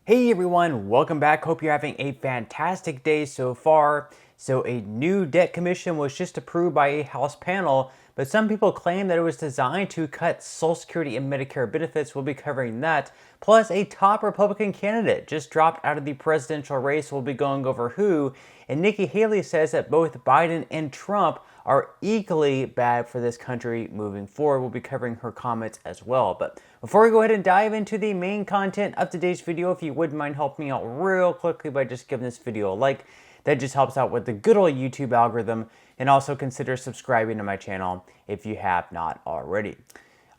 Hey everyone, welcome back. Hope you're having a fantastic day so far. So a new debt commission was just approved by a House panel, but some people claim that it was designed to cut Social Security and Medicare benefits. We'll be covering that. Plus, a top Republican candidate just dropped out of the presidential race. We'll be going over who. And Nikki Haley says that both Biden and Trump are equally bad for this country moving forward. We'll be covering her comments as well. But before we go ahead and dive into the main content of today's video, if you wouldn't mind helping me out real quickly by just giving this video a like, that just helps out with the good old YouTube algorithm, and also consider subscribing to my channel if you have not already.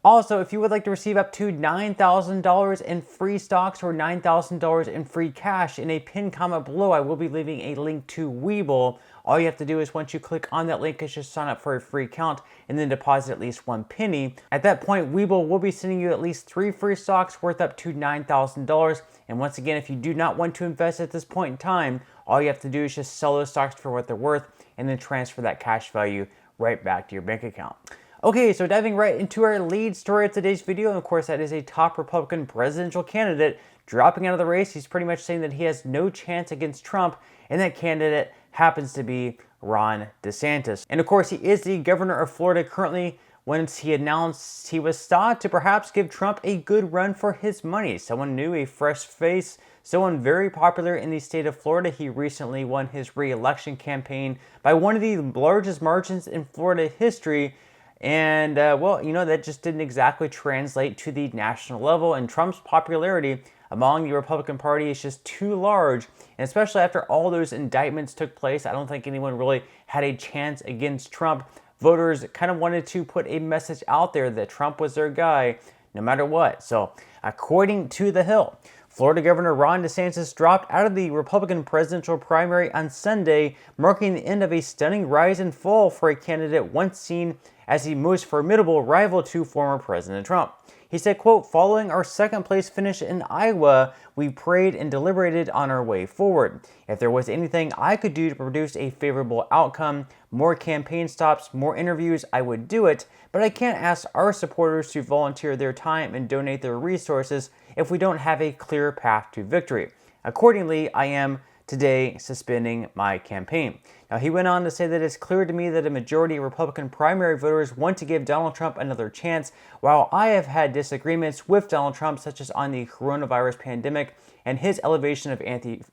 Also, if you would like to receive up to $9,000 in free stocks or $9,000 in free cash, in a pinned comment below, I will be leaving a link to Webull. All you have to do is once you click on that link is just sign up for a free account and then deposit at least $1. At that point, Webull will be sending you at least 3 free stocks worth up to $9,000. And once again, if you do not want to invest at this point in time, all you have to do is just sell those stocks for what they're worth and then transfer that cash value right back to your bank account. Okay, so diving right into our lead story of today's video, and of course that is a top Republican presidential candidate dropping out of the race. He's pretty much saying that he has no chance against Trump, and that candidate happens to be Ron DeSantis. And of course he is the governor of Florida currently. Once he announced he was thought to perhaps give Trump a good run for his money. Someone new, a fresh face, someone very popular in the state of Florida. He recently won his re-election campaign by one of the largest margins in Florida history. And, well, you know, that just didn't exactly translate to the national level. And Trump's popularity among the Republican Party is just too large. And especially after all those indictments took place, I don't think anyone really had a chance against Trump. Voters kind of wanted to put a message out there that Trump was their guy no matter what. So, according to The Hill, Florida Governor Ron DeSantis dropped out of the Republican presidential primary on Sunday, marking the end of a stunning rise and fall for a candidate once seen as the most formidable rival to former President Trump. He said, quote, "Following our second place finish in Iowa, we prayed and deliberated on our way forward. If there was anything I could do to produce a favorable outcome, more campaign stops, more interviews, I would do it, but I can't ask our supporters to volunteer their time and donate their resources if we don't have a clear path to victory. Accordingly, I am today suspending my campaign." Now, he went on to say that it's clear to me that a majority of Republican primary voters want to give Donald Trump another chance. While I have had disagreements with Donald Trump, such as on the coronavirus pandemic and his elevation of Anthony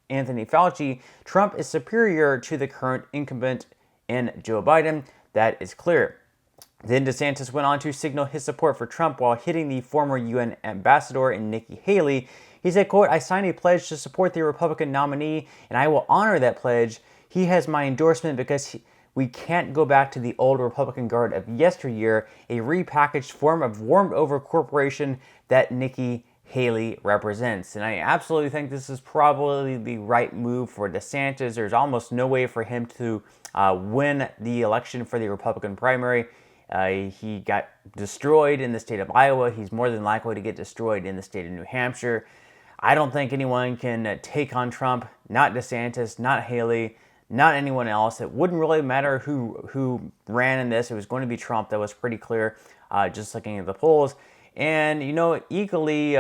Fauci, Trump is superior to the current incumbent in Joe Biden. That is clear. Then DeSantis went on to signal his support for Trump while hitting the former UN ambassador in Nikki Haley. He said, quote, "I signed a pledge to support the Republican nominee, and I will honor that pledge. He has my endorsement because we can't go back to the old Republican Guard of yesteryear, a repackaged form of warmed-over corporation that Nikki Haley represents." And I absolutely think this is probably the right move for DeSantis. There's almost no way for him to win the election for the Republican primary. He got destroyed in the state of Iowa. He's more than likely to get destroyed in the state of New Hampshire. I don't think anyone can take on Trump, not DeSantis, not Haley, not anyone else. It wouldn't really matter who ran in this. It was going to be Trump. That was pretty clear, just looking at the polls. And, you know, equally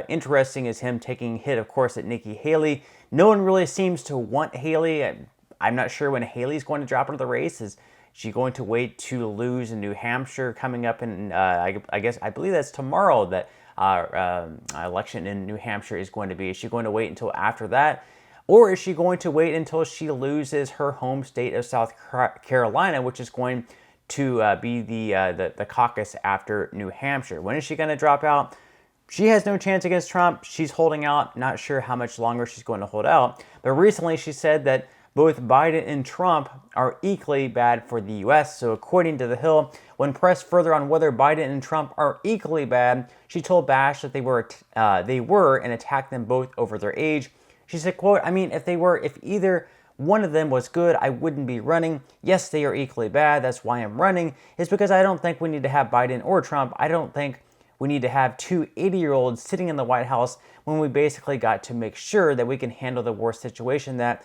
interesting is him taking hit, of course, at Nikki Haley. No one really seems to want Haley. I'm not sure when Haley's going to drop out of the race. Is she going to wait to lose in New Hampshire coming up in, I believe that's tomorrow that election in New Hampshire is going to be. Is she going to wait until after that? Or is she going to wait until she loses her home state of South Carolina, which is going to be the caucus after New Hampshire? When is she going to drop out? She has no chance against Trump. She's holding out. Not sure how much longer she's going to hold out. But recently she said that both Biden and Trump are equally bad for the U.S. So according to The Hill, when pressed further on whether Biden and Trump are equally bad, she told Bash that they were and attacked them both over their age. She said, quote, "I mean, if either one of them was good, I wouldn't be running. Yes, they are equally bad. That's why I'm running. It's because I don't think we need to have Biden or Trump. I don't think we need to have two 80-year-olds sitting in the White House when we basically got to make sure that we can handle the worst situation that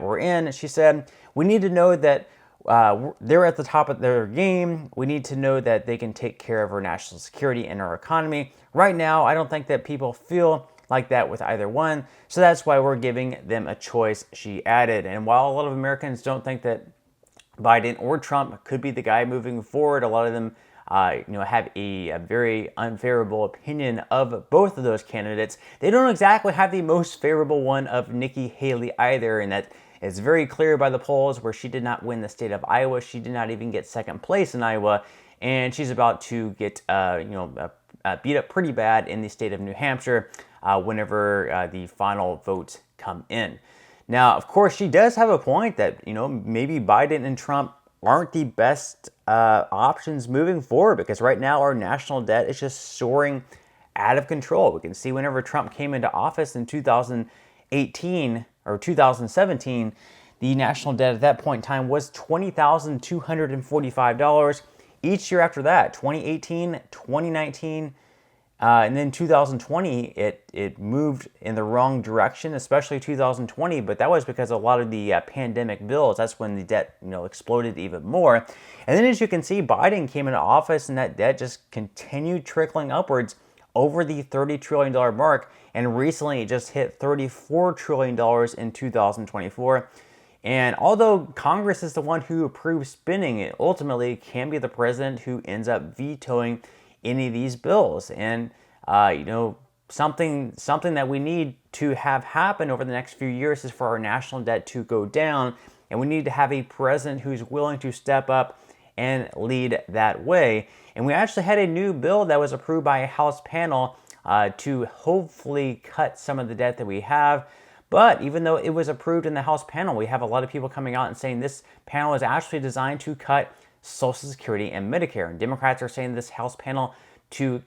we're in." She said, "We need to know that they're at the top of their game. We need to know that they can take care of our national security and our economy. Right now, I don't think that people feel like that with either one. So that's why we're giving them a choice, she added. And while a lot of Americans don't think that Biden or Trump could be the guy moving forward, a lot of them have a very unfavorable opinion of both of those candidates. They don't exactly have the most favorable one of Nikki Haley either, and that is very clear by the polls, where she did not win the state of Iowa. She did not even get second place in Iowa, and she's about to get beat up pretty bad in the state of New Hampshire whenever the final votes come in. Now, of course, she does have a point that, maybe Biden and Trump aren't the best options moving forward, because right now our national debt is just soaring out of control. We can see whenever Trump came into office in 2018 or 2017, the national debt at that point in time was $20,245. Each year after that, 2018, 2019, and then 2020, it moved in the wrong direction, especially 2020. But that was because a lot of the pandemic bills. That's when the debt, exploded even more. And then, as you can see, Biden came into office, and that debt just continued trickling upwards over the $30 trillion mark. And recently, it just hit $34 trillion in 2024. And although Congress is the one who approves spending, it ultimately can be the president who ends up vetoing any of these bills. And something that we need to have happen over the next few years is for our national debt to go down, and we need to have a president who's willing to step up and lead that way. And we actually had a new bill that was approved by a House panel to hopefully cut some of the debt that we have. But even though it was approved in the House panel, we have a lot of people coming out and saying this panel is actually designed to cut Social Security and Medicare. And Democrats are saying this House panel to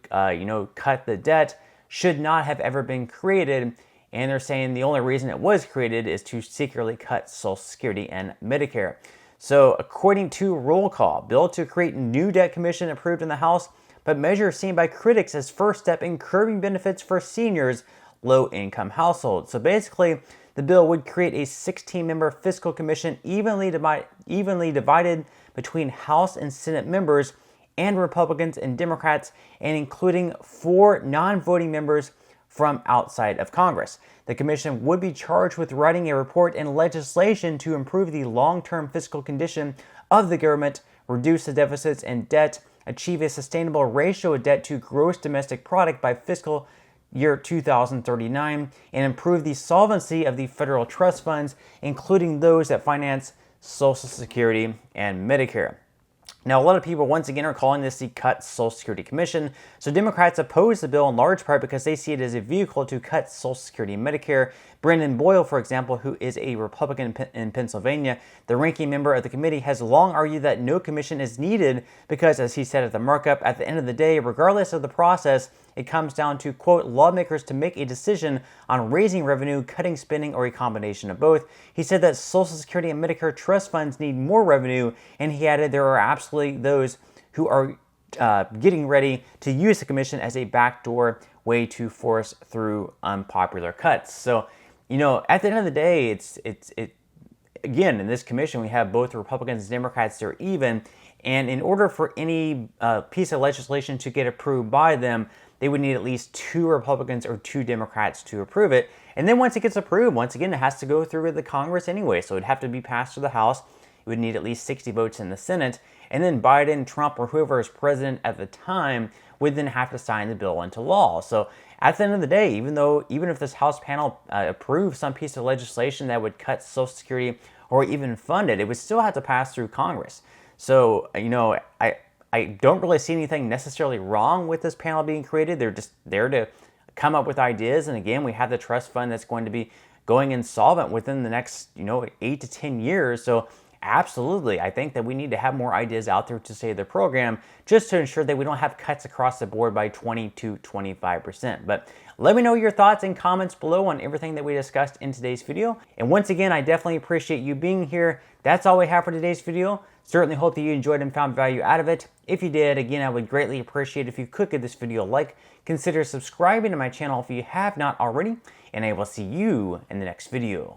cut the debt should not have ever been created. And they're saying the only reason it was created is to secretly cut Social Security and Medicare. So according to roll call, bill to create new debt commission approved in the House, but measure seen by critics as first step in curbing benefits for seniors, low-income households. So basically, the bill would create a 16-member fiscal commission evenly divided between House and Senate members and Republicans and Democrats, and including 4 non-voting members from outside of Congress. The commission would be charged with writing a report and legislation to improve the long-term fiscal condition of the government, reduce the deficits and debt, achieve a sustainable ratio of debt to gross domestic product by fiscal year 2039, and improve the solvency of the federal trust funds, including those that finance Social Security and Medicare. Now, a lot of people, once again, are calling this the Cut Social Security Commission. So Democrats oppose the bill in large part because they see it as a vehicle to cut Social Security and Medicare. Brandon Boyle, for example, who is a Republican in Pennsylvania, the ranking member of the committee, has long argued that no commission is needed because, as he said at the markup, at the end of the day, regardless of the process, it comes down to, quote, lawmakers to make a decision on raising revenue, cutting spending, or a combination of both. He said that Social Security and Medicare trust funds need more revenue, and he added there are absolutely those who are getting ready to use the commission as a backdoor way to force through unpopular cuts. So, at the end of the day, it's again, in this commission, we have both Republicans and Democrats. They're even, and in order for any piece of legislation to get approved by them, they would need at least 2 Republicans or 2 Democrats to approve it. And then once it gets approved, once again, it has to go through the Congress anyway. So it'd have to be passed through the House. It would need at least 60 votes in the Senate. And then Biden, Trump, or whoever is president at the time would then have to sign the bill into law. So at the end of the day, even if this House panel approves some piece of legislation that would cut Social Security or even fund it, it would still have to pass through Congress. So, I don't really see anything necessarily wrong with this panel being created. They're just there to come up with ideas. And again, we have the trust fund that's going to be going insolvent within the next, 8 to 10 years. So absolutely, I think that we need to have more ideas out there to save the program, just to ensure that we don't have cuts across the board by 20 to 25%. But let me know your thoughts and comments below on everything that we discussed in today's video. And once again, I definitely appreciate you being here. That's all we have for today's video. Certainly hope that you enjoyed and found value out of it. If you did, again, I would greatly appreciate if you could give this video a like. Consider subscribing to my channel if you have not already, and I will see you in the next video.